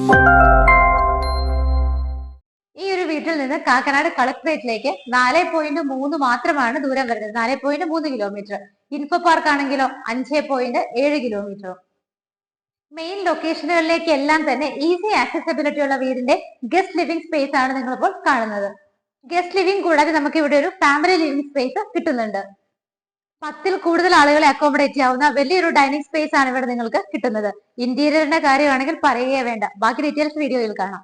ഈ ഒരു വീട്ടിൽ നിന്ന് കാക്കനാട് കളക്ടറേറ്റിലേക്ക് 4.3 മാത്രമാണ് ദൂരം വരുന്നത്. 4.3 കിലോമീറ്റർ. ഇൻഫോ പാർക്ക് ആണെങ്കിലോ 5.7 കിലോമീറ്റർ. മെയിൻ ലൊക്കേഷനുകളിലേക്ക് എല്ലാം തന്നെ ഈസി ആക്സസിബിലിറ്റി ഉള്ള വീടിന്റെ ഗസ്റ്റ് ലിവിംഗ് സ്പേസ് ആണ് നിങ്ങളിപ്പോൾ കാണുന്നത്. ഗസ്റ്റ് ലിവിംഗ് കൂടാതെ നമുക്ക് ഇവിടെ ഒരു ഫാമിലി ലിവിംഗ് സ്പേസ് കിട്ടുന്നുണ്ട്. 10ൽ കൂടുതൽ ആളുകളെ അക്കോമഡേറ്റ് ചെയ്യാവുന്ന വലിയൊരു ഡൈനിങ് സ്പേസ് ആണ് ഇവിടെ നിങ്ങൾക്ക് കിട്ടുന്നത്. ഇന്റീരിയറിന്റെ കാര്യമാണെങ്കിൽ പറയുകയേ വേണ്ട. ബാക്കി ഡീറ്റെയിൽസ് വീഡിയോയിൽ കാണാം.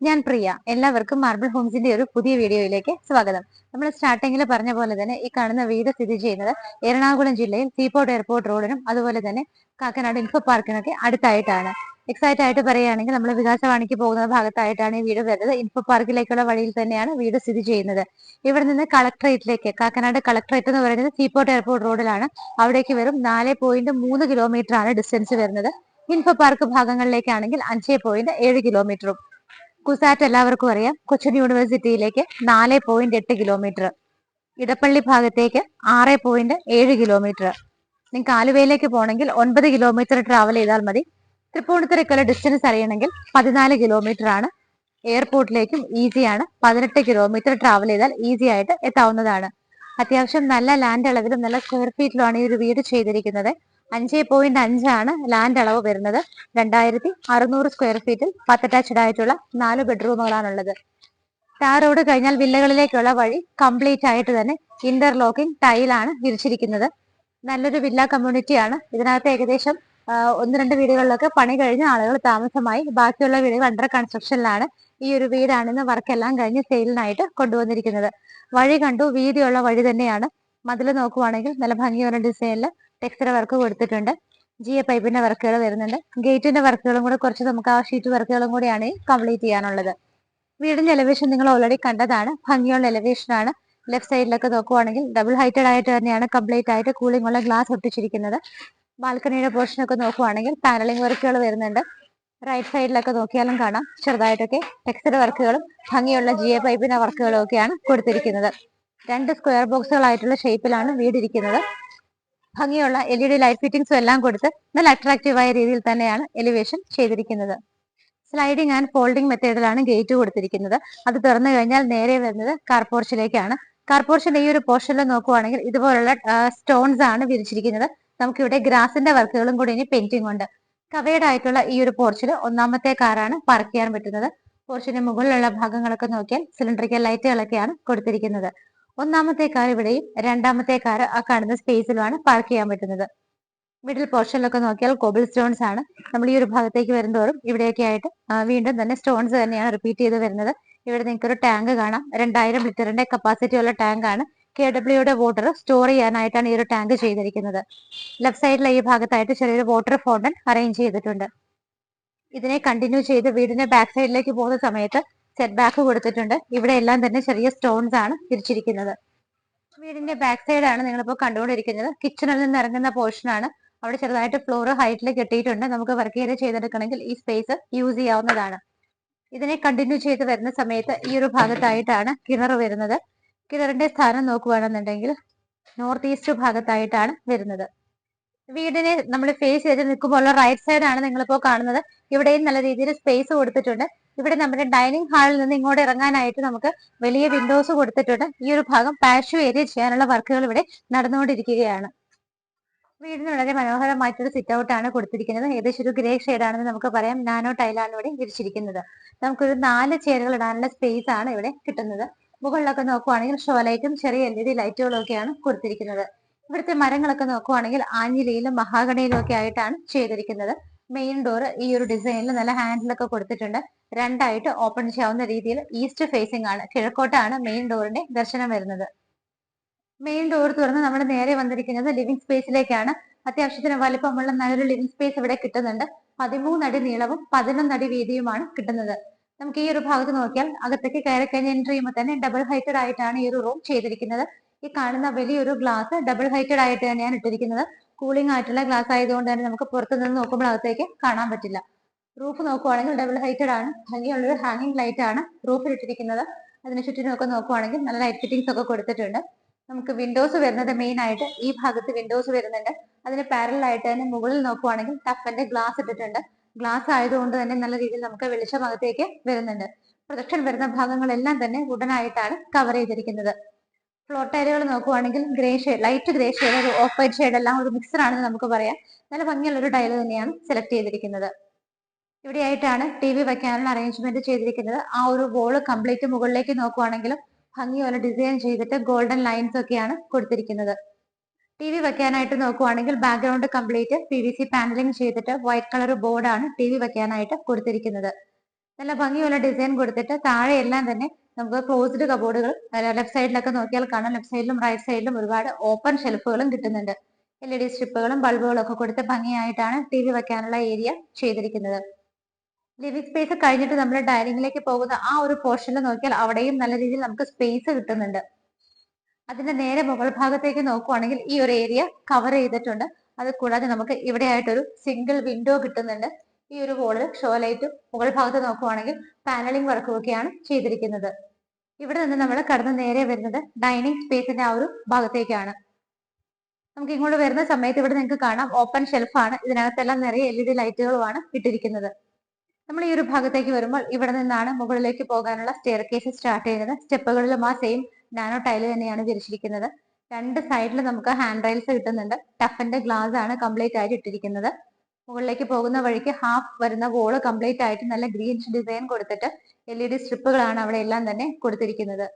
ഞാൻ പ്രിയ. എല്ലാവർക്കും മാർബിൾ ഹോംസിന്റെ ഒരു പുതിയ വീഡിയോയിലേക്ക് സ്വാഗതം. നമ്മൾ സ്റ്റാർട്ടിങ്ങിൽ പറഞ്ഞ പോലെ തന്നെ ഈ കാണുന്ന വീട് സ്ഥിതി ചെയ്യുന്നത് എറണാകുളം ജില്ലയിൽ സീപോർട്ട് എയർപോർട്ട് റോഡിനും അതുപോലെ തന്നെ കാക്കനാട് ഇൻഫോ പാർക്കിനൊക്കെ അടുത്തായിട്ടാണ്. എക്സാക്റ്റ് ആയിട്ട് പറയുകയാണെങ്കിൽ നമ്മൾ വികാസവാണിക്ക് പോകുന്ന ഭാഗത്തായിട്ടാണ് ഈ വീട് വരുന്നത്. ഇൻഫോ പാർക്കിലേക്കുള്ള വഴിയിൽ തന്നെയാണ് വീട് സ്ഥിതി ചെയ്യുന്നത്. ഇവിടെ നിന്ന് കളക്ടറേറ്റിലേക്ക്, കാക്കനാട് കളക്ടറേറ്റ് എന്ന് പറയുന്നത് സീപോർട്ട് എയർപോർട്ട് റോഡിലാണ്. അവിടേക്ക് വെറും 4.3 കിലോമീറ്റർ ആണ് ഡിസ്റ്റൻസ് വരുന്നത്. ഇൻഫോ പാർക്ക് ഭാഗങ്ങളിലേക്കാണെങ്കിൽ 5.7 കിലോമീറ്ററും. കുസാറ്റ് എല്ലാവർക്കും അറിയാം. കൊച്ചിൻ യൂണിവേഴ്സിറ്റിയിലേക്ക് 4.8 കിലോമീറ്റർ. ഇടപ്പള്ളി ഭാഗത്തേക്ക് 6.7 കിലോമീറ്റർ. നിങ്ങൾക്ക് ആലുവയിലേക്ക് പോകണമെങ്കിൽ 9 കിലോമീറ്റർ ട്രാവൽ ചെയ്താൽ മതി. തൃപ്പൂണിത്തുറയ്ക്കുള്ള ഡിസ്റ്റൻസ് അറിയണമെങ്കിൽ 14 കിലോമീറ്റർ ആണ്. എയർപോർട്ടിലേക്കും ഈസിയാണ്. 18 കിലോമീറ്റർ ട്രാവൽ ചെയ്താൽ ഈസി ആയിട്ട് എത്താവുന്നതാണ്. അത്യാവശ്യം നല്ല ലാൻഡ് അളവിലും നല്ല സ്ക്വയർ ഫീറ്റിലുമാണ് ഈ ഒരു വീട് ചെയ്തിരിക്കുന്നത്. 5.5 ആണ് ലാൻഡ് അളവ് വരുന്നത്. 2600 സ്ക്വയർ ഫീറ്റിൽ 10 അറ്റാച്ച്ഡ് ആയിട്ടുള്ള 4 ബെഡ്റൂമുകളാണുള്ളത്. ടാർ റോഡ് കഴിഞ്ഞാൽ വില്ലകളിലേക്കുള്ള വഴി കംപ്ലീറ്റ് ആയിട്ട് തന്നെ ഇന്റർലോക്കിംഗ് ടൈലാണ് വിരിച്ചിരിക്കുന്നത്. നല്ലൊരു വില്ല കമ്മ്യൂണിറ്റിയാണ്. ഇതിനകത്ത് ഏകദേശം 1-2 വീടുകളിലൊക്കെ പണി കഴിഞ്ഞ ആളുകൾ താമസമായി. ബാക്കിയുള്ള വീടുകൾ അണ്ടർ കൺസ്ട്രക്ഷനിലാണ്. ഈ ഒരു വീടാണിന്ന് വർക്കെല്ലാം കഴിഞ്ഞ് സെയിലിനായിട്ട് കൊണ്ടുവന്നിരിക്കുന്നത്. വഴി കണ്ടു, വീതിയുള്ള വഴി തന്നെയാണ്. മതിൽ നോക്കുവാണെങ്കിൽ നല്ല ഭംഗിയുള്ള ഡിസൈനിൽ ടെക്സ്ചർ വർക്ക് കൊടുത്തിട്ടുണ്ട്. GA പൈപ്പിന്റെ വർക്കുകൾ വരുന്നുണ്ട്. ഗേറ്റിന്റെ വർക്കുകളും കൂടെ കുറച്ച് നമുക്ക് ആ ഷീറ്റ് വർക്കുകളും കൂടിയാണ് കംപ്ലീറ്റ് ചെയ്യാനുള്ളത്. വീടിന്റെ എലിവേഷൻ നിങ്ങൾ ഓൾറെഡി കണ്ടതാണ്. ഭംഗിയുള്ള എലിവേഷൻ ആണ്. ലെഫ്റ്റ് സൈഡിലൊക്കെ നോക്കുവാണെങ്കിൽ ഡബിൾ ഹൈറ്റഡ് ആയിട്ട് തന്നെയാണ് കംപ്ലീറ്റ് ആയിട്ട് കൂളിംഗ് ഉള്ള ഗ്ലാസ് ഒട്ടിച്ചിരിക്കുന്നത്. ബാൽക്കണിയുടെ പോർഷൻ ഒക്കെ നോക്കുവാണെങ്കിൽ പാനലിംഗ് വർക്കുകൾ വരുന്നുണ്ട്. റൈറ്റ് സൈഡിലൊക്കെ നോക്കിയാലും കാണാം ചെറുതായിട്ടൊക്കെ ടെക്സ്ചർ വർക്കുകളും ഭംഗിയുള്ള GA പൈപ്പിന്റെ വർക്കുകളും ഒക്കെയാണ് കൊടുത്തിരിക്കുന്നത്. 2 സ്ക്വയർ ബോക്സുകളായിട്ടുള്ള ഷേപ്പിലാണ് വീടിരിക്കുന്നത്. ഭംഗിയുള്ള LED ലൈറ്റ് ഫിറ്റിംഗ്സും എല്ലാം കൊടുത്ത് നല്ല അട്രാക്റ്റീവായ രീതിയിൽ തന്നെയാണ് എലിവേഷൻ ചെയ്തിരിക്കുന്നത്. സ്ലൈഡിംഗ് ആൻഡ് ഫോൾഡിംഗ് മെത്തേഡിലാണ് ഗേറ്റ് കൊടുത്തിരിക്കുന്നത്. അത് തുറന്നു കഴിഞ്ഞാൽ നേരെ വരുന്നത് കാർ പോർച്ചിലേക്കാണ്. കാർ പോർച്ചിന്റെ ഈ ഒരു പോർഷനിൽ നോക്കുവാണെങ്കിൽ ഇതുപോലുള്ള സ്റ്റോൺസ് ആണ് വിരിച്ചിരിക്കുന്നത്. നമുക്കിവിടെ ഗ്രാസിന്റെ വർക്കുകളും കൂടി ഇനി പെയിന്റിംഗ് ഉണ്ട്. കവേർഡ് ആയിട്ടുള്ള ഈ ഒരു പോർച്ചിൽ 1ാമത്തെ കാറാണ് പാർക്ക് ചെയ്യാൻ പറ്റുന്നത്. പോർച്ചിന്റെ മുകളിലുള്ള ഭാഗങ്ങളൊക്കെ നോക്കിയാൽ സിലിണ്ടറിക്കൽ ലൈറ്റുകളൊക്കെയാണ് കൊടുത്തിരിക്കുന്നത്. 1ാമത്തെ കാർ ഇവിടെയും 2ാമത്തെ കാർ ആ കാണുന്ന സ്പേസിലുമാണ് പാർക്ക് ചെയ്യാൻ പറ്റുന്നത്. മിഡിൽ പോർഷനിലൊക്കെ നോക്കിയാൽ കോബിൾ സ്റ്റോൺസ് ആണ്. നമ്മൾ ഈ ഒരു ഭാഗത്തേക്ക് വരുന്നതോറും ഇവിടെയൊക്കെ ആയിട്ട് വീണ്ടും തന്നെ സ്റ്റോൺസ് തന്നെയാണ് റിപ്പീറ്റ് ചെയ്ത് വരുന്നത്. ഇവിടെ നിങ്ങൾക്ക് ഒരു ടാങ്ക് കാണാം. 2000 ലിറ്ററിന്റെ കപ്പാസിറ്റി ഉള്ള ടാങ്ക് ആണ്. KWയുടെ വാട്ടർ സ്റ്റോർ ചെയ്യാനായിട്ടാണ് ഈ ഒരു ടാങ്ക് ചെയ്തിരിക്കുന്നത്. ലെഫ്റ്റ് സൈഡിലെ ഈ ഭാഗത്തായിട്ട് ചെറിയൊരു വാട്ടർ ഫൗണ്ടൻ അറേഞ്ച് ചെയ്തിട്ടുണ്ട്. ഇതിനെ കണ്ടിന്യൂ ചെയ്ത് വീടിന്റെ ബാക്ക് സൈഡിലേക്ക് പോകുന്ന സമയത്ത് സെറ്റ് ബാക്ക് കൊടുത്തിട്ടുണ്ട്. ഇവിടെ എല്ലാം തന്നെ ചെറിയ സ്റ്റോൺസ് ആണ് തിരിച്ചിരിക്കുന്നത്. വീടിന്റെ ബാക്ക് സൈഡ് ആണ് നിങ്ങളിപ്പോൾ കണ്ടുകൊണ്ടിരിക്കുന്നത്. കിച്ചണിൽ നിന്ന് ഇറങ്ങുന്ന പോർഷൻ ആണ്. അവിടെ ചെറുതായിട്ട് ഫ്ലോർ ഹൈറ്റിൽ കെട്ടിയിട്ടുണ്ട്. നമുക്ക് വർക്ക് ചെയ്തെടുക്കണമെങ്കിൽ ഈ സ്പേസ് യൂസ് ചെയ്യാവുന്നതാണ്. ഇതിനെ കണ്ടിന്യൂ ചെയ്ത് വരുന്ന സമയത്ത് ഈ ഒരു ഭാഗത്തായിട്ടാണ് കിണർ വരുന്നത്. കിണറിന്റെ സ്ഥാനം നോക്കുകയാണെന്നുണ്ടെങ്കിൽ നോർത്ത് ഈസ്റ്റ് ഭാഗത്തായിട്ടാണ് വരുന്നത്. വീടിനെ നമ്മൾ ഫേസ് ചെയ്ത് നിൽക്കുമ്പോൾ ഉള്ള റൈറ്റ് സൈഡ് ആണ് നിങ്ങളിപ്പോൾ കാണുന്നത്. ഇവിടെയും നല്ല രീതിയിൽ സ്പേസ് കൊടുത്തിട്ടുണ്ട്. ഇവിടെ നമ്മുടെ ഡൈനിങ് ഹാളിൽ നിന്ന് ഇങ്ങോട്ട് ഇറങ്ങാനായിട്ട് നമുക്ക് വലിയ വിൻഡോസ് കൊടുത്തിട്ടുണ്ട്. ഈ ഒരു ഭാഗം പാഷ്യൂ ഏരിയ ചെയ്യാനുള്ള വർക്കുകൾ ഇവിടെ നടന്നുകൊണ്ടിരിക്കുകയാണ്. വീടിന് വളരെ മനോഹരമായിട്ടൊരു സിറ്റ് ഔട്ട് ആണ് കൊടുത്തിരിക്കുന്നത്. ഏകദേശം ഒരു ഗ്രേ ഷെയ്ഡ് ആണെന്ന് നമുക്ക് പറയാം. നാനോ ടൈലാണ് ഇവിടെ വിരിച്ചിരിക്കുന്നത്. നമുക്കൊരു 4 ചെയറുകൾ ഇടാനുള്ള സ്പേസ് ആണ് ഇവിടെ കിട്ടുന്നത്. മുകളിലൊക്കെ നോക്കുവാണെങ്കിൽ ഷോ ലൈറ്റും ചെറിയ LED ലൈറ്റുകളും ഒക്കെയാണ് കൊടുത്തിരിക്കുന്നത്. ഇവിടുത്തെ മരങ്ങളൊക്കെ നോക്കുവാണെങ്കിൽ ആഞ്ഞിലിയിലും മഹാഗണിയിലും ഒക്കെ ആയിട്ടാണ് ചെയ്തിരിക്കുന്നത്. മെയിൻ ഡോർ ഈ ഒരു ഡിസൈനിൽ നല്ല ഹാൻഡിലൊക്കെ കൊടുത്തിട്ടുണ്ട്. 2ആയിട്ട് ഓപ്പൺ ചെയ്യാവുന്ന രീതിയിൽ ഈസ്റ്റ് ഫേസിംഗ് ആണ്. കിഴക്കോട്ടാണ് മെയിൻ ഡോറിന്റെ ദർശനം വരുന്നത്. മെയിൻ ഡോർ തുറന്ന് നമ്മൾ നേരെ വന്നിരിക്കുന്നത് ലിവിംഗ് സ്പേസിലേക്കാണ്. അത്യാവശ്യത്തിന് വലിപ്പമുള്ള നല്ലൊരു ലിവിംഗ് സ്പേസ് ഇവിടെ കിട്ടുന്നുണ്ട്. 13 അടി നീളവും 11 അടി വീതിയുമാണ് കിട്ടുന്നത്. നമുക്ക് ഈ ഒരു ഭാഗത്ത് നോക്കിയാൽ അകത്തേക്ക് കയറി കഴിഞ്ഞ് എൻട്രി ചെയ്യുമ്പോൾ തന്നെ ഡബിൾ ഹൈറ്റഡ് ആയിട്ടാണ് ഈ ഒരു റൂം ചെയ്തിരിക്കുന്നത്. ഈ കാണുന്ന വലിയൊരു ഗ്ലാസ് ഡബിൾ ഹൈറ്റഡ് ആയിട്ട് തന്നെയാണ് ഇട്ടിരിക്കുന്നത്. കൂളിംഗ് ആയിട്ടുള്ള ഗ്ലാസ് ആയതുകൊണ്ട് തന്നെ നമുക്ക് പുറത്തു നിന്ന് നോക്കുമ്പോൾ അകത്തേക്ക് കാണാൻ പറ്റില്ല. റൂഫ് നോക്കുവാണെങ്കിൽ ഡബിൾ ഹൈറ്റഡ് ആണ്. ഭംഗിയുള്ളൊരു ഹാങ്ങിങ് ലൈറ്റ് ആണ് റൂഫിൽ ഇട്ടിരിക്കുന്നത്. അതിന് ചുറ്റിനൊക്കെ നോക്കുവാണെങ്കിൽ നല്ല ലൈറ്റ് ഫിറ്റിംഗ്സ് ഒക്കെ കൊടുത്തിട്ടുണ്ട്. നമുക്ക് വിൻഡോസ് വരുന്നത് മെയിൻ ആയിട്ട് ഈ ഭാഗത്ത് വിൻഡോസ് വരുന്നുണ്ട്. അതിന് പാരലൽ ആയിട്ട് തന്നെ മുകളിൽ നോക്കുവാണെങ്കിൽ ടഫന്റെ ഗ്ലാസ് ഇട്ടിട്ടുണ്ട്. ഗ്ലാസ് ആയതുകൊണ്ട് തന്നെ നല്ല രീതിയിൽ നമുക്ക് വെളിച്ചം അകത്തേക്ക് വരുന്നുണ്ട്. പ്രൊജക്ഷൻ വരുന്ന ഭാഗങ്ങളെല്ലാം തന്നെ വുഡൻ ആയിട്ടാണ് കവർ ചെയ്തിരിക്കുന്നത്. ഫ്ലോർ ടൈലുകൾ നോക്കുവാണെങ്കിൽ grey shade, light grey shade, ഒരു ഓഫ് വൈറ്റ് ഷെയ്ഡ് എല്ലാം ഒരു മിക്സർ ആണെന്ന് നമുക്ക് പറയാം. നല്ല ഭംഗിയുള്ള ഒരു ടൈല് തന്നെയാണ് സെലക്ട് ചെയ്തിരിക്കുന്നത്. ഇവിടെയായിട്ടാണ് ടി വി വെക്കാനുള്ള അറേഞ്ച്മെന്റ് ചെയ്തിരിക്കുന്നത്. ആ ഒരു വോള് കംപ്ലീറ്റ് മുകളിലേക്ക് നോക്കുവാണെങ്കിലും ഭംഗിയുള്ള ഡിസൈൻ ചെയ്തിട്ട് ഗോൾഡൻ ലൈൻസ് ഒക്കെയാണ് കൊടുത്തിരിക്കുന്നത്. ടി വി വെക്കാനായിട്ട് നോക്കുവാണെങ്കിൽ ബാക്ക്ഗ്രൗണ്ട് കംപ്ലീറ്റ് PVC പാനലിംഗ് ചെയ്തിട്ട് വൈറ്റ് കളർ ബോർഡാണ് ടി വി വെക്കാനായിട്ട് കൊടുത്തിരിക്കുന്നത്. നല്ല ഭംഗിയുള്ള ഡിസൈൻ കൊടുത്തിട്ട് താഴെ എല്ലാം തന്നെ നമുക്ക് ക്ലോസ്ഡ് കബോർഡുകൾ ലെഫ്റ്റ് സൈഡിലൊക്കെ നോക്കിയാൽ കാണാം. ലെഫ്റ്റ് സൈഡിലും റൈറ്റ് സൈഡിലും ഒരുപാട് ഓപ്പൺ ഷെൽഫുകളും കിട്ടുന്നുണ്ട്. LED സ്ട്രിപ്പുകളും ബൾബുകളും ഒക്കെ കൊടുത്ത് ഭംഗിയായിട്ടാണ് ടി വി വെക്കാനുള്ള ഏരിയ ചെയ്തിരിക്കുന്നത്. ലിവിംഗ് സ്പേസ് കഴിഞ്ഞിട്ട് നമ്മൾ ഡൈനിങ്ങിലേക്ക് പോകുന്ന ആ ഒരു പോർഷനിൽ നോക്കിയാൽ അവിടെയും നല്ല രീതിയിൽ നമുക്ക് സ്പേസ് കിട്ടുന്നുണ്ട്. അതിന്റെ നേരെ മുകൾ ഭാഗത്തേക്ക് നോക്കുവാണെങ്കിൽ ഈ ഒരു ഏരിയ കവർ ചെയ്തിട്ടുണ്ട്. അത് കൂടാതെ നമുക്ക് ഇവിടെ ആയിട്ടൊരു സിംഗിൾ വിൻഡോ കിട്ടുന്നുണ്ട്. ഈ ഒരു വോളിൽ ഷോ ലൈറ്റും മുകൾ ഭാഗത്ത് നോക്കുവാണെങ്കിൽ പാനലിംഗ് വർക്കും ഒക്കെയാണ് ചെയ്തിരിക്കുന്നത്. ഇവിടെ നിന്ന് നമ്മൾ കടന്ന് നേരെ വരുന്നത് ഡൈനിങ് സ്പേസിന്റെ ആ ഒരു ഭാഗത്തേക്കാണ്. നമുക്ക് ഇങ്ങോട്ട് വരുന്ന സമയത്ത് ഇവിടെ നിങ്ങൾക്ക് കാണാം ഓപ്പൺ ഷെൽഫാണ്. ഇതിനകത്തെല്ലാം നിറയെ LED ലൈറ്റുകളുമാണ് ഇട്ടിരിക്കുന്നത്. നമ്മൾ ഈ ഒരു ഭാഗത്തേക്ക് വരുമ്പോൾ ഇവിടെ നിന്നാണ് മുകളിലേക്ക് പോകാനുള്ള സ്റ്റെയർ കേസ് സ്റ്റാർട്ട് ചെയ്യുന്നത്. സ്റ്റെപ്പുകളിലും ആ സെയിം നാനോ ടൈല് തന്നെയാണ് വിരിച്ചിരിക്കുന്നത്. രണ്ട് സൈഡിൽ നമുക്ക് ഹാൻഡ് റൈൽസ് കിട്ടുന്നുണ്ട്. ടഫന്റെ ഗ്ലാസ് ആണ് കംപ്ലീറ്റ് ആയിട്ട് ഇട്ടിരിക്കുന്നത്. മുകളിലേക്ക് പോകുന്ന വഴിക്ക് ഹാഫ് വരുന്ന വോള് കംപ്ലീറ്റ് ആയിട്ട് നല്ല ഗ്രീൻ ഡിസൈൻ കൊടുത്തിട്ട് LED സ്ട്രിപ്പുകളാണ് അവിടെ എല്ലാം തന്നെ കൊടുത്തിരിക്കുന്നത്.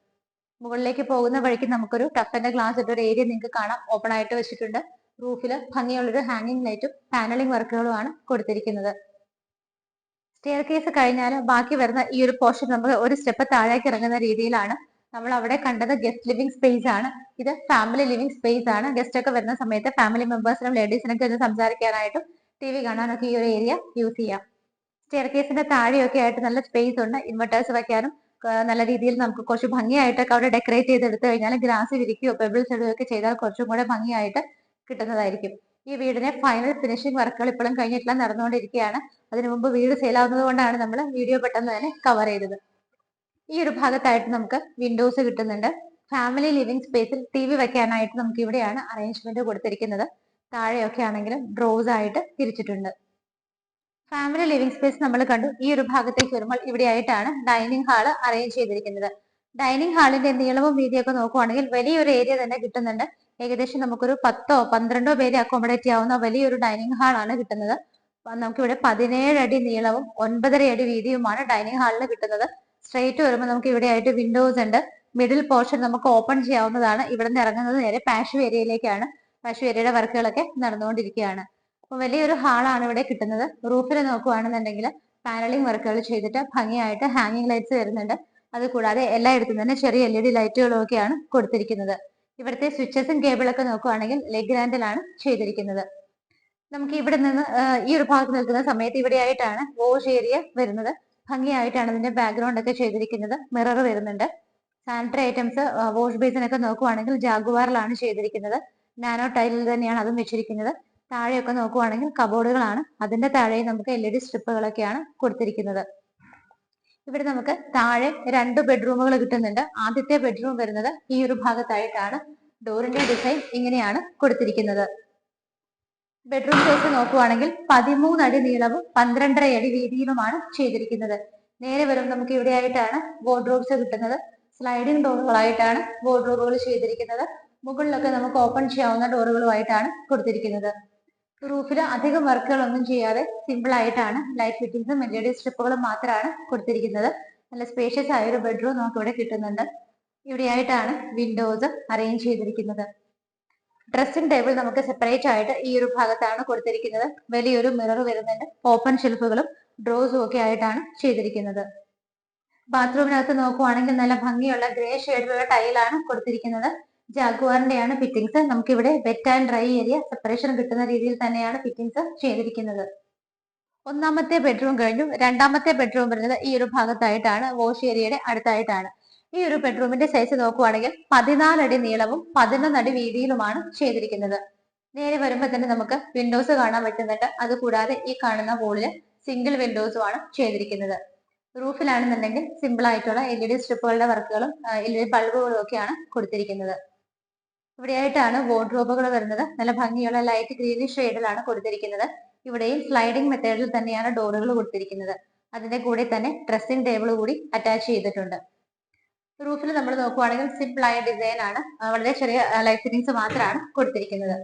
മുകളിലേക്ക് പോകുന്ന വഴിക്ക് നമുക്കൊരു ടഫന്റെ ഗ്ലാസ് ഇട്ട ഒരു ഏരിയ നിങ്ങൾക്ക് കാണാം, ഓപ്പൺ ആയിട്ട് വെച്ചിട്ടുണ്ട്. റൂഫിൽ ഭംഗിയുള്ളൊരു ഹാങ്ങിങ് ലൈറ്റും പാനലിംഗ് വർക്കുകളുമാണ് കൊടുത്തിരിക്കുന്നത്. സ്റ്റെയർ കേസ് കഴിഞ്ഞാൽ ബാക്കി വരുന്ന ഈ ഒരു പോർഷൻ നമുക്ക് ഒരു സ്റ്റെപ്പ് താഴേക്ക് ഇറങ്ങുന്ന രീതിയിലാണ്. നമ്മൾ അവിടെ കണ്ടത് ഗസ്റ്റ് ലിവിംഗ് സ്പേസ് ആണ്. ഇത് ഫാമിലി ലിവിംഗ് സ്പേസ് ആണ്. ഗസ്റ്റ് ഒക്കെ വരുന്ന സമയത്ത് ഫാമിലി മെമ്പേഴ്സിനും ലേഡീസിനൊക്കെ ഒന്ന് സംസാരിക്കാനായിട്ടും TV കാണാനൊക്കെ ഈ ഒരു ഏരിയ യൂസ് ചെയ്യാം. സ്റ്റെയർ കേസിന്റെ താഴെയൊക്കെ ആയിട്ട് നല്ല സ്പേസ് ഉണ്ട്. ഇൻവെർട്ടേഴ്സ് വെക്കാനും നല്ല രീതിയിൽ നമുക്ക് കുറച്ച് ഭംഗിയായിട്ടൊക്കെ അവിടെ ഡെക്കറേറ്റ് ചെയ്തെടുത്തു കഴിഞ്ഞാൽ ഗ്രാസ് വിരിക്കുകയോ പെബിൾസ് ഇടുകയോ ഒക്കെ ചെയ്താൽ കുറച്ചും കൂടെ ഭംഗിയായിട്ട് കിട്ടുന്നതായിരിക്കും. ഈ വീടിന്റെ ഫൈനൽ ഫിനിഷിംഗ് വർക്കുകൾ ഇപ്പോഴും കഴിഞ്ഞിട്ടില്ല, നടന്നുകൊണ്ടിരിക്കുകയാണ്. അതിനു മുമ്പ് വീട് സെയിലാവുന്നത് കൊണ്ടാണ് നമ്മൾ വീഡിയോ പെട്ടെന്ന് തന്നെ കവർ ചെയ്തത്. ഈ ഒരു ഭാഗത്തായിട്ട് നമുക്ക് വിൻഡോസ് കിട്ടുന്നുണ്ട്. ഫാമിലി ലിവിംഗ് സ്പേസിൽ TV വെക്കാനായിട്ട് നമുക്ക് ഇവിടെയാണ് അറേഞ്ച്മെന്റ് കൊടുത്തിരിക്കുന്നത്. താഴെയൊക്കെ ആണെങ്കിലും ഡ്രോസ് ആയിട്ട് തിരിച്ചിട്ടുണ്ട്. ഫാമിലി ലിവിംഗ് സ്പേസ് നമ്മൾ കണ്ടു. ഈ ഒരു ഭാഗത്തേക്ക് വരുമ്പോൾ ഇവിടെ ആയിട്ടാണ് ഡൈനിങ് ഹാള് അറേഞ്ച് ചെയ്തിരിക്കുന്നത്. ഡൈനിങ് ഹാളിന്റെ നീളവും വീതിയൊക്കെ നോക്കുവാണെങ്കിൽ വലിയൊരു ഏരിയ തന്നെ കിട്ടുന്നുണ്ട്. ഏകദേശം നമുക്കൊരു 10ഓ 12ഓ പേരെ അക്കോമഡേറ്റ് ചെയ്യാവുന്ന വലിയൊരു ഡൈനിങ് ഹാളാണ് കിട്ടുന്നത്. നമുക്കിവിടെ 17 അടി നീളവും 9.5 അടി വീതിയുമാണ് ഡൈനിങ് ഹാളിന് കിട്ടുന്നത്. സ്ട്രെയിറ്റ് വരുമ്പോൾ നമുക്ക് ഇവിടെ ആയിട്ട് വിൻഡോസ് ഉണ്ട്. മിഡിൽ പോർഷൻ നമുക്ക് ഓപ്പൺ ചെയ്യാവുന്നതാണ്. ഇവിടെ നിന്ന് ഇറങ്ങുന്നത് നേരെ പാഷ് ഏരിയയിലേക്കാണ്. പാഷ് ഏരിയയുടെ വർക്കുകളൊക്കെ നടന്നുകൊണ്ടിരിക്കുകയാണ്. അപ്പൊ വലിയൊരു ഹാളാണ് ഇവിടെ കിട്ടുന്നത്. റൂഫിൽ നോക്കുകയാണെന്നുണ്ടെങ്കിൽ പാനലിംഗ് വർക്കുകൾ ചെയ്തിട്ട് ഭംഗിയായിട്ട് ഹാങ്ങിങ് ലൈറ്റ്സ് വരുന്നുണ്ട്. അതുകൂടാതെ എല്ലായിടത്തും തന്നെ ചെറിയ LED ലൈറ്റുകളും ഒക്കെയാണ് കൊടുത്തിരിക്കുന്നത്. ഇവിടുത്തെ സ്വിച്ചസും കേബിളൊക്കെ നോക്കുകയാണെങ്കിൽ ലെഗ്രാൻഡിലാണ് ചെയ്തിരിക്കുന്നത്. നമുക്ക് ഇവിടെ നിന്ന് ഈ ഒരു ഭാഗത്ത് നിൽക്കുന്ന സമയത്ത് ഇവിടെയായിട്ടാണ് വാഷ് ഏരിയ വരുന്നത്. ഭംഗിയായിട്ടാണ് ഇതിന്റെ ബാക്ക്ഗ്രൗണ്ട് ഒക്കെ ചെയ്തിരിക്കുന്നത്. മിറർ വരുന്നുണ്ട്. സാനിറ്ററി ഐറ്റംസ് വാഷ് ബേസിനൊക്കെ നോക്കുവാണെങ്കിൽ ജാഗുവാറിലാണ് ചെയ്തിരിക്കുന്നത്. നാനോ ടൈലിൽ തന്നെയാണ് അതും വെച്ചിരിക്കുന്നത്. താഴെയൊക്കെ നോക്കുവാണെങ്കിൽ കബോർഡുകളാണ്. അതിന്റെ താഴെ നമുക്ക് LED സ്ട്രിപ്പുകളൊക്കെയാണ് കൊടുത്തിരിക്കുന്നത്. ഇവിടെ നമുക്ക് താഴെ 2 ബെഡ്റൂമുകൾ കിട്ടുന്നുണ്ട്. ആദ്യത്തെ ബെഡ്റൂം വരുന്നത് ഈ ഒരു ഭാഗത്തായിട്ടാണ്. ഡോറിന്റെ ഡിസൈൻ ഇങ്ങനെയാണ് കൊടുത്തിരിക്കുന്നത്. ബെഡ്റൂം സൈസ് നോക്കുവാണെങ്കിൽ 13 അടി നീളവും 12.5 അടി വീതിയിലുമാണ് ചെയ്തിരിക്കുന്നത്. നേരെ വരും നമുക്ക് ഇവിടെ ആയിട്ടാണ് വാർഡ്രോബ്സ് കിട്ടുന്നത്. സ്ലൈഡിംഗ് ഡോറുകളായിട്ടാണ് വാർഡ്രോബുകൾ ചെയ്തിരിക്കുന്നത്. മുകളിലൊക്കെ നമുക്ക് ഓപ്പൺ ചെയ്യാവുന്ന ഡോറുകളുമായിട്ടാണ് കൊടുത്തിരിക്കുന്നത്. റൂഫിൽ അധികം വർക്കുകളൊന്നും ചെയ്യാതെ സിമ്പിൾ ആയിട്ടാണ് ലൈറ്റ് ഫിറ്റിംഗ്സും LED സ്ട്രിപ്പുകളും മാത്രമാണ് കൊടുത്തിരിക്കുന്നത്. നല്ല സ്പേഷ്യസ് ആയ ഒരു ബെഡ്റൂം നമുക്ക് ഇവിടെ കിട്ടുന്നുണ്ട്. ഇവിടെയായിട്ടാണ് വിൻഡോസ് അറേഞ്ച് ചെയ്തിരിക്കുന്നത്. ഡ്രസ്സിംഗ് ടേബിൾ നമുക്ക് സെപ്പറേറ്റ് ആയിട്ട് ഈ ഒരു ഭാഗത്താണ് കൊടുത്തിരിക്കുന്നത്. വലിയൊരു മിറർ വരുന്നുണ്ട്. ഓപ്പൺ ഷെൽഫുകളും ഡ്രോസും ഒക്കെ ആയിട്ടാണ് ചെയ്തിരിക്കുന്നത്. ബാത്റൂമിനകത്ത് നോക്കുവാണെങ്കിൽ നല്ല ഭംഗിയുള്ള ഗ്രേ ഷെയ്ഡിലുള്ള ടൈലാണ് കൊടുത്തിരിക്കുന്നത്. ജാഗ്വാറിന്റെയാണ് ഫിറ്റിംഗ്സ്. നമുക്കിവിടെ wet and dry area separation കിട്ടുന്ന രീതിയിൽ തന്നെയാണ് ഫിറ്റിംഗ്സ് ചെയ്തിരിക്കുന്നത്. ഒന്നാമത്തെ ബെഡ്റൂം കഴിഞ്ഞു. രണ്ടാമത്തെ ബെഡ്റൂം വരുന്നത് ഈ ഒരു ഭാഗത്തായിട്ടാണ്, വാഷ് ഏരിയയുടെ അടുത്തായിട്ടാണ്. ഈ ഒരു ബെഡ്റൂമിന്റെ സൈസ് നോക്കുവാണെങ്കിൽ 14 അടി നീളവും 11 അടി വീതിയിലുമാണ് ചെയ്തിരിക്കുന്നത്. നേരെ വരുമ്പോൾ തന്നെ നമുക്ക് വിൻഡോസ് കാണാൻ പറ്റുന്നുണ്ട്. അതുകൂടാതെ ഈ കാണുന്ന വോളില് സിംഗിൾ വിൻഡോസും ആണ് ചെയ്തിരിക്കുന്നത്. റൂഫിലാണെന്നുണ്ടെങ്കിൽ സിമ്പിൾ ആയിട്ടുള്ള LED സ്ട്രിപ്പുകളുടെ വർക്കുകളും LED ബൾബുകളും ഒക്കെയാണ് കൊടുത്തിരിക്കുന്നത്. ഇവിടെയായിട്ടാണ് വാർഡ്രോബുകൾ വരുന്നത്. നല്ല ഭംഗിയുള്ള ലൈറ്റ് ഗ്രീനിഷ് ഷെയ്ഡിലാണ് കൊടുത്തിരിക്കുന്നത്. ഇവിടെയും സ്ലൈഡിംഗ് മെത്തേഡിൽ തന്നെയാണ് ഡോറുകൾ കൊടുത്തിരിക്കുന്നത്. അതിന്റെ കൂടെ തന്നെ ഡ്രസ്സിംഗ് ടേബിൾ കൂടി അറ്റാച്ച് ചെയ്തിട്ടുണ്ട്. റൂഫിൽ നമ്മൾ നോക്കുവാണെങ്കിൽ സിമ്പിൾ ആയ ഡിസൈൻ ആണ്, വളരെ ചെറിയ ലൈറ്റ് ഫിറ്റിംഗ്സ് മാത്രമാണ് കൊടുത്തിരിക്കുന്നത്.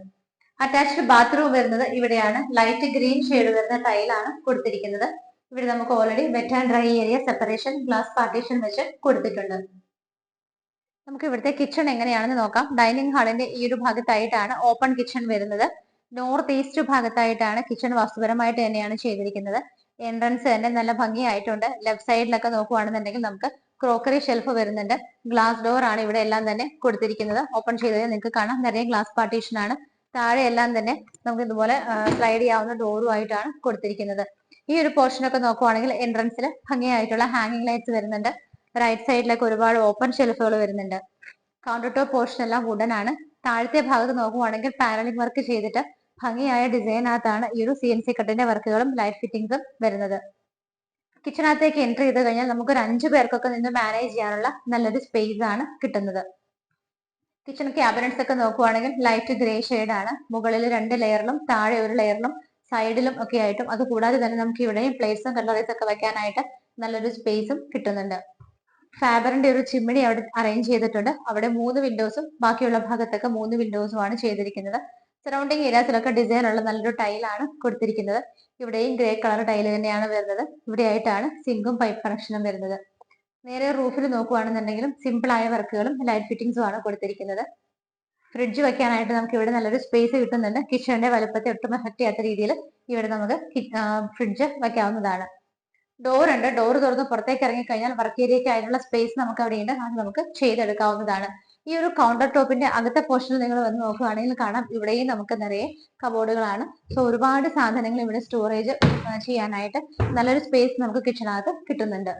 അറ്റാച്ച്ഡ് ബാത്റൂം വരുന്നത് ഇവിടെയാണ്. ലൈറ്റ് ഗ്രീൻ ഷെയ്ഡ് വരുന്ന ടൈലാണ് കൊടുത്തിരിക്കുന്നത്. ഇവിടെ നമുക്ക് already wet and dry area separation glass partition വെച്ച് കൊടുത്തിട്ടുണ്ട്. നമുക്ക് ഇവിടുത്തെ കിച്ചൺ എങ്ങനെയാണെന്ന് നോക്കാം. ഡൈനിങ് ഹാളിന്റെ ഈ ഒരു ഭാഗത്തായിട്ടാണ് ഓപ്പൺ കിച്ചൺ വരുന്നത്. നോർത്ത് ഈസ്റ്റ് ഭാഗത്തായിട്ടാണ് കിച്ചൺ വാസ്തുപരമായിട്ട് തന്നെയാണ് ചെയ്തിരിക്കുന്നത്. എൻട്രൻസ് തന്നെ നല്ല ഭംഗിയായിട്ടുണ്ട്. ലെഫ്റ്റ് സൈഡിലൊക്കെ നോക്കുവാണെന്നുണ്ടെങ്കിൽ നമുക്ക് ക്രോക്കറി ഷെൽഫ് വരുന്നുണ്ട്. ഗ്ലാസ് ഡോർ ആണ് ഇവിടെ എല്ലാം തന്നെ കൊടുത്തിരിക്കുന്നത്. ഓപ്പൺ ചെയ്തത് നിങ്ങൾക്ക് കാണാം, നിറയെ ഗ്ലാസ് പാർട്ടീഷൻ ആണ്. താഴെ എല്ലാം തന്നെ നമുക്ക് ഇതുപോലെ സ്ലൈഡ് ചെയ്യാവുന്ന ഡോറും ആയിട്ടാണ് കൊടുത്തിരിക്കുന്നത്. ഈ ഒരു പോർഷൻ ഒക്കെ നോക്കുവാണെങ്കിൽ എൻട്രൻസിൽ ഭംഗിയായിട്ടുള്ള ഹാങ്ങിങ് ലൈറ്റ്സ് വരുന്നുണ്ട്. റൈറ്റ് സൈഡിലൊക്കെ ഒരുപാട് ഓപ്പൺ ഷെൽഫുകൾ വരുന്നുണ്ട്. കൗണ്ടർ ടോപ്പ് പോർഷൻ എല്ലാം വുഡൻ ആണ്. താഴത്തെ ഭാഗത്ത് നോക്കുവാണെങ്കിൽ പാനലിംഗ് വർക്ക് ചെയ്തിട്ട് ഭംഗിയായ ഡിസൈനകത്താണ് ഈ ഒരു CNC കട്ടിന്റെ വർക്കുകളും ലൈറ്റ് ഫിറ്റിംഗ്സും വരുന്നത്. കിച്ചണകത്തേക്ക് എൻട്രി ചെയ്ത് കഴിഞ്ഞാൽ നമുക്ക് ഒരു 5 പേർക്കൊക്കെ നിന്ന് മാനേജ് ചെയ്യാനുള്ള നല്ലൊരു സ്പേസ് ആണ് കിട്ടുന്നത്. കിച്ചൺ ക്യാബിനറ്റ്സ് ഒക്കെ നോക്കുവാണെങ്കിൽ ലൈറ്റ് ഗ്രേ ഷെയ്ഡ് ആണ്. മുകളിൽ 2 ലെയറിലും താഴെ ഒരു ലെയറിലും സൈഡിലും ഒക്കെ ആയിട്ടും, അതുകൂടാതെ തന്നെ നമുക്ക് ഇവിടെയും പ്ലേറ്റ്സും കട്ട്ലറീസ് ഒക്കെ വെക്കാനായിട്ട് നല്ലൊരു സ്പേസും കിട്ടുന്നുണ്ട്. ഫാബറിന്റെ ഒരു ചിമ്മിണി അവിടെ അറേഞ്ച് ചെയ്തിട്ടുണ്ട്. അവിടെ 3 വിൻഡോസും ബാക്കിയുള്ള ഭാഗത്തൊക്കെ 3 വിൻഡോസും ആണ് ചെയ്തിരിക്കുന്നത്. സറൗണ്ടിങ് ഏരിയാസിലൊക്കെ ഡിസൈൻ ഉള്ള നല്ലൊരു ടൈലാണ് കൊടുത്തിരിക്കുന്നത്. ഇവിടെയും ഗ്രേ കളർ ടൈൽ തന്നെയാണ് വരുന്നത്. ഇവിടെയായിട്ടാണ് സിങ്കും പൈപ്പ് കണക്ഷനും വരുന്നത്. നേരെ റൂഫിൽ നോക്കുവാണെന്നുണ്ടെങ്കിലും സിമ്പിൾ ആയ വർക്കുകളും ലൈറ്റ് ഫിറ്റിംഗ്സും ആണ് കൊടുത്തിരിക്കുന്നത്. ഫ്രിഡ്ജ് വെക്കാനായിട്ട് നമുക്ക് ഇവിടെ നല്ലൊരു സ്പേസ് കിട്ടുന്നുണ്ട്. കിച്ചണിന്റെ വലുപ്പത്തെ ഒട്ടും എഫക്ട് ചെയ്യാത്ത രീതിയിൽ ഇവിടെ നമുക്ക് ഫ്രിഡ്ജ് വെക്കാവുന്നതാണ്. ഡോർ ഉണ്ട്. ഡോർ തുറന്ന് പുറത്തേക്ക് ഇറങ്ങി കഴിഞ്ഞാൽ വർക്ക് ഏരിയയ്ക്ക് അതിനുള്ള സ്പേസ് നമുക്ക് അവിടെയുണ്ട്. അത് നമുക്ക് ചെയ്തെടുക്കാവുന്നതാണ്. ഈ ഒരു കൗണ്ടർ ടോപ്പിന്റെ അകത്തെ പോർഷനിൽ നിങ്ങൾ വന്ന് നോക്കുകയാണെങ്കിൽ കാണാം, ഇവിടെയും നമുക്ക് നിറയെ കബോർഡുകളാണ്. സോ ഒരുപാട് സാധനങ്ങൾ ഇവിടെ സ്റ്റോറേജ് ചെയ്യാനായിട്ട് നല്ലൊരു സ്പേസ് നമുക്ക് കിച്ചണകത്ത് കിട്ടുന്നുണ്ട്.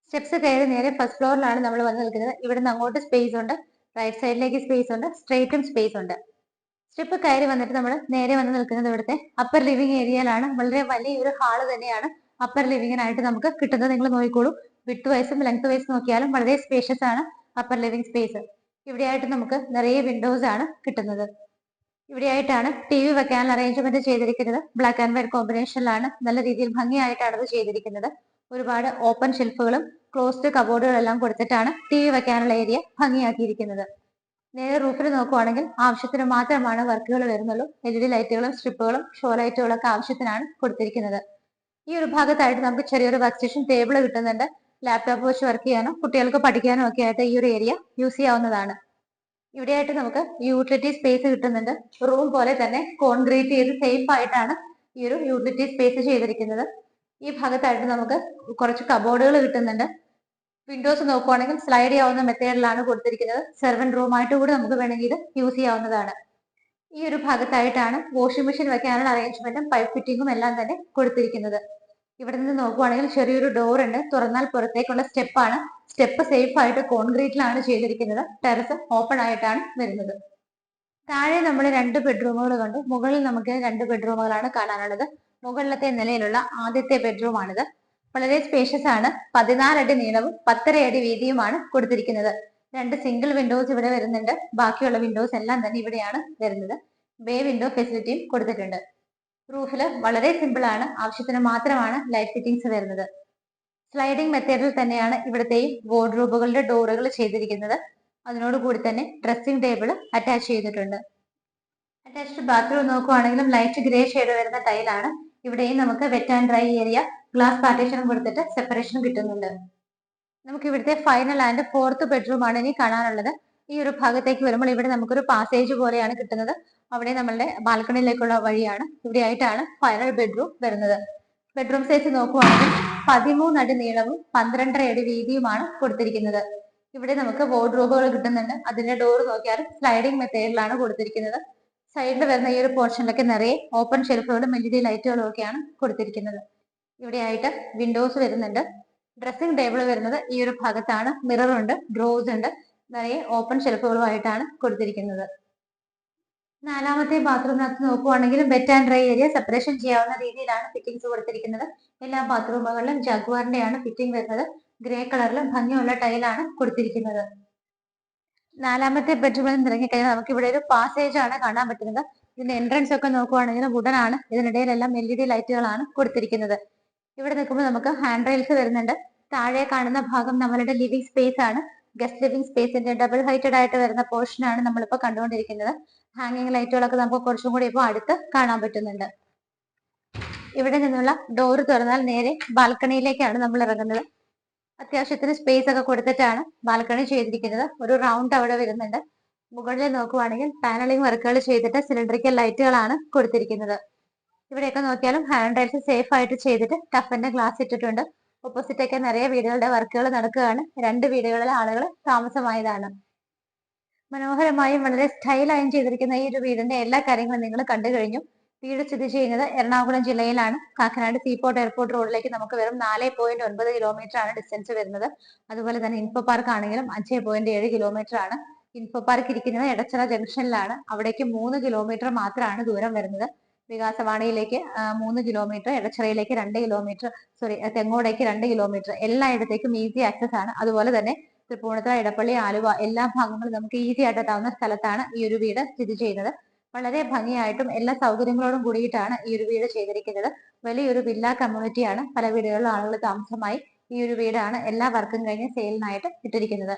സ്റ്റെപ്സ് കയറി നേരെ ഫസ്റ്റ് ഫ്ലോറിലാണ് നമ്മൾ വന്ന് നിൽക്കുന്നത്. ഇവിടെ നിന്ന് അങ്ങോട്ട് സ്പേസ് ഉണ്ട്, റൈറ്റ് സൈഡിലേക്ക് സ്പേസ് ഉണ്ട്, സ്ട്രെയിറ്റും സ്പേസ് ഉണ്ട്. സ്റ്റെപ്പ് കയറി വന്നിട്ട് നമ്മൾ നേരെ വന്ന് നിൽക്കുന്നത് ഇവിടുത്തെ അപ്പർ ലിവിംഗ് ഏരിയയിലാണ്. വളരെ വലിയൊരു ഹാള് തന്നെയാണ് അപ്പർ ലിവിങ്ങിനായിട്ട് നമുക്ക് കിട്ടുന്നത്. നിങ്ങൾ നോക്കിക്കോളൂ, വിഡ്ത് വൈസും ലെങ്ത് വൈസും നോക്കിയാലും വളരെ സ്പേഷ്യസ് ആണ് അപ്പർ ലിവിംഗ് സ്പേസ്. ഇവിടെയായിട്ട് നമുക്ക് നിറയെ വിൻഡോസ് ആണ് കിട്ടുന്നത്. ഇവിടെയായിട്ടാണ് TV വെക്കാനുള്ള അറേഞ്ച്മെന്റ് ചെയ്തിരിക്കുന്നത്. ബ്ലാക്ക് ആൻഡ് വൈറ്റ് കോമ്പിനേഷനിലാണ്, നല്ല രീതിയിൽ ഭംഗിയായിട്ടാണ് അത് ചെയ്തിരിക്കുന്നത്. ഒരുപാട് ഓപ്പൺ ഷെൽഫുകളും ക്ലോസ്ഡ് കബോർഡുകളും എല്ലാം കൊടുത്തിട്ടാണ് TV വെക്കാനുള്ള ഏരിയ ഭംഗിയാക്കിയിരിക്കുന്നത്. നേരെ റൂഫിൽ നോക്കുവാണെങ്കിൽ ആവശ്യത്തിന് മാത്രമാണ് വർക്കുകൾ വരുന്നുള്ളൂ. LED ലൈറ്റുകളും സ്ട്രിപ്പുകളും ഷോ ലൈറ്റുകളും ഒക്കെ ആവശ്യത്തിനാണ് കൊടുത്തിരിക്കുന്നത്. ഈ ഒരു ഭാഗത്തായിട്ട് നമുക്ക് ചെറിയൊരു വർക്ക് സ്റ്റേഷൻ ടേബിൾ കിട്ടുന്നുണ്ട്. ലാപ്ടോപ്പ് വെച്ച് വർക്ക് ചെയ്യാനോ കുട്ടികൾക്ക് പഠിക്കാനോ ഒക്കെ ആയിട്ട് ഈ ഒരു ഏരിയ യൂസ് ചെയ്യാവുന്നതാണ്. ഇവിടെയായിട്ട് നമുക്ക് യൂട്ടിലിറ്റി സ്പേസ് കിട്ടുന്നുണ്ട്. റൂം പോലെ തന്നെ കോൺക്രീറ്റ് ചെയ്ത് സേഫ് ആയിട്ടാണ് ഈ ഒരു യൂട്ടിലിറ്റി സ്പേസ് ചെയ്തിരിക്കുന്നത്. ഈ ഭാഗത്തായിട്ട് നമുക്ക് കുറച്ച് കബോർഡുകൾ കിട്ടുന്നുണ്ട്. വിൻഡോസ് നോക്കുവാണെങ്കിൽ സ്ലൈഡ് ചെയ്യാവുന്ന മെത്തേഡിലാണ് കൊടുത്തിരിക്കുന്നത്. സെർവന്റ് റൂം ആയിട്ട് കൂടി നമുക്ക് വേണമെങ്കിൽ ഇത് യൂസ് ചെയ്യാവുന്നതാണ്. ഈ ഒരു ഭാഗത്തായിട്ടാണ് വാഷിംഗ് മെഷീൻ വെക്കാനുള്ള അറേഞ്ച്മെന്റും പൈപ്പ് ഫിറ്റിംഗും എല്ലാം തന്നെ കൊടുത്തിരിക്കുന്നത്. ഇവിടെ നിന്ന് നോക്കുവാണെങ്കിൽ ചെറിയൊരു ഡോർ ഉണ്ട്. തുറന്നാൽ പുറത്തേക്കുള്ള സ്റ്റെപ്പാണ്. സ്റ്റെപ്പ് സേഫ് ആയിട്ട് കോൺക്രീറ്റിലാണ് ചെയ്തിരിക്കുന്നത്. ടെറസ് ഓപ്പൺ ആയിട്ടാണ് വരുന്നത്. താഴെ നമ്മൾ 2 ബെഡ്റൂമുകൾ കണ്ടു. മുകളിൽ നമുക്ക് 2 ബെഡ്റൂമുകളാണ് കാണാനുള്ളത്. മുകളിലത്തെ നിലയിലുള്ള ആദ്യത്തെ ബെഡ്റൂം ആണിത്. വളരെ സ്പേഷ്യസ് ആണ്. 14 അടി നീളവും 10.5 അടി വീതിയുമാണ് കൊടുത്തിരിക്കുന്നത്. 2 സിംഗിൾ വിൻഡോസ് ഇവിടെ വരുന്നുണ്ട്. ബാക്കിയുള്ള വിൻഡോസ് എല്ലാം തന്നെ ഇവിടെയാണ് വരുന്നത്. ബേ വിൻഡോ ഫെസിലിറ്റിയും കൊടുത്തിട്ടുണ്ട്. റൂഫിൽ വളരെ സിമ്പിൾ ആണ്, ആവശ്യത്തിന് മാത്രമാണ് ലൈറ്റ് ഫിറ്റിംഗ്സ് വരുന്നത്. സ്ലൈഡിംഗ് മെത്തേഡിൽ തന്നെയാണ് ഇവിടുത്തെയും വാർഡ്രോബുകളുടെ ഡോറുകൾ ചെയ്തിരിക്കുന്നത്. അതിനോടുകൂടി തന്നെ ഡ്രസ്സിംഗ് ടേബിൾ അറ്റാച്ച് ചെയ്തിട്ടുണ്ട്. അറ്റാച്ച്ഡ് ബാത്റൂം നോക്കുവാണെങ്കിലും ലൈറ്റ് ഗ്രേ ഷെയ്ഡ് വരുന്ന ടൈലാണ്. ഇവിടെയും നമുക്ക് wet and dry area glass partition കൊടുത്തിട്ട് സെപ്പറേഷൻ കിട്ടുന്നുണ്ട്. നമുക്ക് ഇവിടുത്തെ ഫൈനൽ ആൻഡ് 4th ബെഡ്റൂം ആണ് ഇനി കാണാനുള്ളത്. ഈ ഒരു ഭാഗത്തേക്ക് വരുമ്പോൾ ഇവിടെ നമുക്കൊരു പാസേജ് പോലെയാണ് കിട്ടുന്നത്. അവിടെ നമ്മളുടെ ബാൽക്കണിയിലേക്കുള്ള വഴിയാണ്. ഇവിടെ ആയിട്ടാണ് ഫൈനൽ ബെഡ്റൂം വരുന്നത്. ബെഡ്റൂം സൈസ് നോക്കുവാണെങ്കിൽ 13 അടി നീളവും 12.5 അടി വീതിയുമാണ് കൊടുത്തിരിക്കുന്നത്. ഇവിടെ നമുക്ക് വാർഡ്രോബുകൾ കിട്ടുന്നുണ്ട്. അതിന്റെ ഡോർ നോക്കിയാൽ സ്ലൈഡിംഗ് മെത്തേഡിലാണ് കൊടുത്തിരിക്കുന്നത്. സൈഡിൽ വരുന്ന ഈ ഒരു പോർഷനിലൊക്കെ നിറയെ ഓപ്പൺ ഷെൽഫുകളും LED ലൈറ്റുകളും ഒക്കെയാണ് കൊടുത്തിരിക്കുന്നത്. ഇവിടെയായിട്ട് വിൻഡോസ് വരുന്നുണ്ട്. ഡ്രസ്സിംഗ് ടേബിൾ വരുന്നത് ഈ ഒരു ഭാഗത്താണ്. മിറർ ഉണ്ട്, ഡ്രോസ് ഉണ്ട്, നിറയെ ഓപ്പൺ ഷെൽഫുകളുമായിട്ടാണ് കൊടുത്തിരിക്കുന്നത്. നാലാമത്തെ ബാത്റൂമിനകത്ത് നോക്കുവാണെങ്കിൽ wet and dry area separation ചെയ്യാവുന്ന രീതിയിലാണ് ഫിറ്റിംഗ്സ് കൊടുത്തിരിക്കുന്നത്. എല്ലാ ബാത്റൂമുകളിലും ജഗ്വാറിന്റെയാണ് ഫിറ്റിംഗ് വരുന്നത്. ഗ്രേ കളറിലും ഭംഗിയുള്ള ടൈലാണ് കൊടുത്തിരിക്കുന്നത്. നാലാമത്തെ ബെഡ്റൂമിൽ നിന്ന് ഇറങ്ങിക്കഴിഞ്ഞാൽ നമുക്ക് ഇവിടെ ഒരു പാസേജ് ആണ് കാണാൻ പറ്റുന്നത്. ഇതിന്റെ എൻട്രൻസ് ഒക്കെ നോക്കുവാണെങ്കിൽ വുഡൻ ആണ്. ഇതിനിടയിലെല്ലാം LED ലൈറ്റുകളാണ് കൊടുത്തിരിക്കുന്നത്. ഇവിടെ നിൽക്കുമ്പോൾ നമുക്ക് ഹാൻഡ് റെയിൽസ് വരുന്നുണ്ട്. താഴെ കാണുന്ന ഭാഗം നമ്മളുടെ ലിവിംഗ് സ്പേസ് ആണ്. ഗസ്റ്റ് ലിവിംഗ് സ്പേസിന്റെ ഡബിൾ ഹൈറ്റഡ് ആയിട്ട് വരുന്ന പോർഷൻ ആണ് നമ്മളിപ്പോൾ കണ്ടുകൊണ്ടിരിക്കുന്നത്. ഹാങ്ങിങ് ലൈറ്റുകളൊക്കെ നമുക്ക് കുറച്ചും കൂടി ഇപ്പോൾ അടുത്ത് കാണാൻ പറ്റുന്നുണ്ട്. ഇവിടെ നിന്നുള്ള ഡോർ തുറന്നാൽ നേരെ ബാൽക്കണിയിലേക്കാണ് നമ്മൾ ഇറങ്ങുന്നത്. അത്യാവശ്യത്തിന് സ്പേസ് ഒക്കെ കൊടുത്തിട്ടാണ് ബാൽക്കണി ചെയ്തിരിക്കുന്നത്. ഒരു റൗണ്ട് അവിടെ വരുന്നുണ്ട്. മുകളിൽ നോക്കുവാണെങ്കിൽ പാനലിംഗ് വർക്കുകൾ ചെയ്തിട്ട് സിലിണ്ടറിക്കൽ ലൈറ്റുകളാണ് കൊടുത്തിരിക്കുന്നത്. ഇവിടെയൊക്കെ നോക്കിയാലും ഹാൻഡ് റെയിൽസ് സേഫ് ആയിട്ട് ചെയ്തിട്ട് ടഫിന്റെ ഗ്ലാസ് ഇട്ടിട്ടുണ്ട്. ഓപ്പോസിറ്റ് ഒക്കെ നിറയെ വീടുകളുടെ വർക്കുകൾ നടക്കുകയാണ്. 2 വീടുകളിലെ ആളുകൾ താമസമായതാണ്. മനോഹരമായും വളരെ സ്റ്റൈലായും ചെയ്തിരിക്കുന്ന ഈ ഒരു വീടിന്റെ എല്ലാ കാര്യങ്ങളും നിങ്ങൾ കണ്ടു കഴിഞ്ഞു. വീട് സ്ഥിതി ചെയ്യുന്നത് എറണാകുളം ജില്ലയിലാണ്. കാക്കനാട് സീപോർട്ട് എയർപോർട്ട് റോഡിലേക്ക് നമുക്ക് വെറും 4.9 കിലോമീറ്റർ ആണ് ഡിസ്റ്റൻസ് വരുന്നത്. അതുപോലെ തന്നെ ഇൻഫോ പാർക്ക് ആണെങ്കിലും 5.7 കിലോമീറ്റർ ആണ്. ഇൻഫോ പാർക്ക് ഇരിക്കുന്നത് എടച്ചിറ ജംഗ്ഷനിലാണ്. അവിടേക്ക് 3 കിലോമീറ്റർ മാത്രമാണ് ദൂരം വരുന്നത്. വികാസവാണിയിലേക്ക് 3 കിലോമീറ്റർ, എടച്ചിറയിലേക്ക് 2 കിലോമീറ്റർ, തെങ്ങോടേക്ക് 2 കിലോമീറ്റർ, എല്ലായിടത്തേക്കും ഈസി ആക്സസ് ആണ്. അതുപോലെ തന്നെ തൃപ്പൂണിത്തുറ, ഇടപ്പള്ളി, ആലുവ എല്ലാ ഭാഗങ്ങളും നമുക്ക് ഈസി ആയിട്ട് എത്താവുന്ന സ്ഥലത്താണ് ഈ ഒരു വീട് സ്ഥിതി ചെയ്യുന്നത്. വളരെ ഭംഗിയായിട്ടും എല്ലാ സൗകര്യങ്ങളോടും കൂടിയിട്ടാണ് ഈ ഒരു വീട് ചെയ്തിരിക്കുന്നത്. വലിയൊരു വില്ല കമ്മ്യൂണിറ്റിയാണ്. പല വീടുകളിലും ആളുകൾ താമസമായി ഈ ഒരു വീടാണ് എല്ലാ വർക്കും കഴിഞ്ഞ് സെയിലിനായിട്ട് ഇട്ടിരിക്കുന്നത്.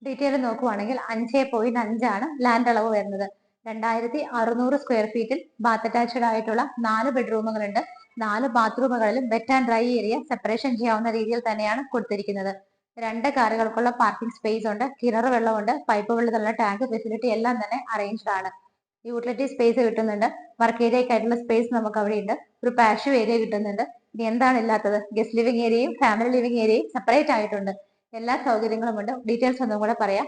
ഡീറ്റെയിൽ നോക്കുവാണെങ്കിൽ 5.5 ആണ് ലാൻഡ് അളവ് വരുന്നത്. 2600 സ്ക്വയർ ഫീറ്റിൽ ബാത്ത് അറ്റാച്ച്ഡ് ആയിട്ടുള്ള 4 ബെഡ്റൂമുകളുണ്ട്. 4 ബാത്റൂമുകളിലും wet and dry area separation ചെയ്യാവുന്ന രീതിയിൽ തന്നെയാണ് കൊടുത്തിരിക്കുന്നത്. 2 കാറുകൾക്കുള്ള പാർക്കിംഗ് സ്പേസ് ഉണ്ട്. കിണർ വെള്ളമുണ്ട്. പൈപ്പ് വെള്ളത്തിലുള്ള ടാങ്ക് ഫെസിലിറ്റി എല്ലാം തന്നെ അറേഞ്ച്ഡ് ആണ്. യൂട്ടിലിറ്റി സ്പേസ് കിട്ടുന്നുണ്ട്. വർക്ക് ഏരിയക്കായിട്ടുള്ള സ്പേസ് നമുക്ക് അവിടെ ഉണ്ട്. ഒരു പാഷ്യൂ ഏരിയ കിട്ടുന്നുണ്ട്. ഇനി എന്താണ് ഇല്ലാത്തത്? ഗസ്റ്റ് ലിവിംഗ് ഏരിയയും ഫാമിലി ലിവിംഗ് ഏരിയയും സെപ്പറേറ്റ് ആയിട്ടുണ്ട്. എല്ലാ സൗകര്യങ്ങളും ഉണ്ട്. ഡീറ്റെയിൽസ് ഒന്നും കൂടെ പറയാം.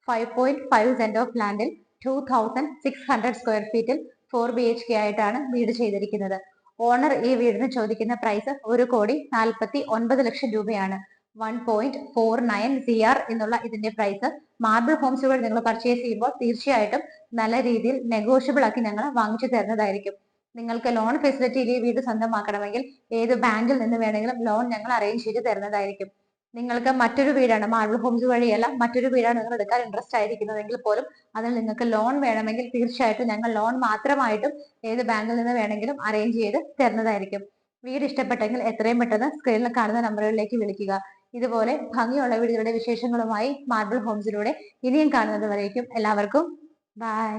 5.5 സെന്റ് ഓഫ് ലാൻഡിൽ 2600 സ്ക്വയർ ഫീറ്റിൽ 4 BHK ആയിട്ടാണ് വീട് ചെയ്തിരിക്കുന്നത്. ഓണർ ഈ വീടിന് ചോദിക്കുന്ന പ്രൈസ് 1,49,00,000 രൂപയാണ്. 1.49 CR എന്നുള്ള ഇതിന്റെ പ്രൈസ്. മാർബിൾ ഹോംസുകൾ നിങ്ങൾ പർച്ചേസ് ചെയ്യുമ്പോൾ തീർച്ചയായിട്ടും നല്ല രീതിയിൽ നെഗോഷ്യബിൾ ആക്കി ഞങ്ങൾ വാങ്ങിച്ചു തരുന്നതായിരിക്കും. നിങ്ങൾക്ക് ലോൺ ഫെസിലിറ്റിയിൽ ഈ വീട് സ്വന്തമാക്കണമെങ്കിൽ ഏത് ബാങ്കിൽ നിന്ന് വേണമെങ്കിലും ലോൺ ഞങ്ങൾ അറേഞ്ച് ചെയ്ത് തരുന്നതായിരിക്കും. നിങ്ങൾക്ക് മറ്റൊരു വീടാണ്, മാർബിൾ ഹോംസ് വഴിയല്ല, മറ്റൊരു വീടാണ് നിങ്ങൾ എടുക്കാൻ ഇൻട്രസ്റ്റ് ആയിരിക്കുന്നതെങ്കിൽ പോലും അതിൽ നിങ്ങൾക്ക് ലോൺ വേണമെങ്കിൽ തീർച്ചയായിട്ടും ഞങ്ങൾ ലോൺ മാത്രമായിട്ടും ഏത് ബാങ്കിൽ നിന്ന് വേണമെങ്കിലും അറേഞ്ച് ചെയ്ത് തരുന്നതായിരിക്കും. വീട് ഇഷ്ടപ്പെട്ടെങ്കിൽ എത്രയും പെട്ടെന്ന് സ്ക്രീനിൽ കാണുന്ന നമ്പറുകളിലേക്ക് വിളിക്കുക. ഇതുപോലെ ഭംഗിയുള്ള വീടുകളുടെ വിശേഷങ്ങളുമായി മാർബിൾ ഹോംസിലൂടെ ഇനിയും കാണുന്നത് വരേക്കും എല്ലാവർക്കും ബൈ.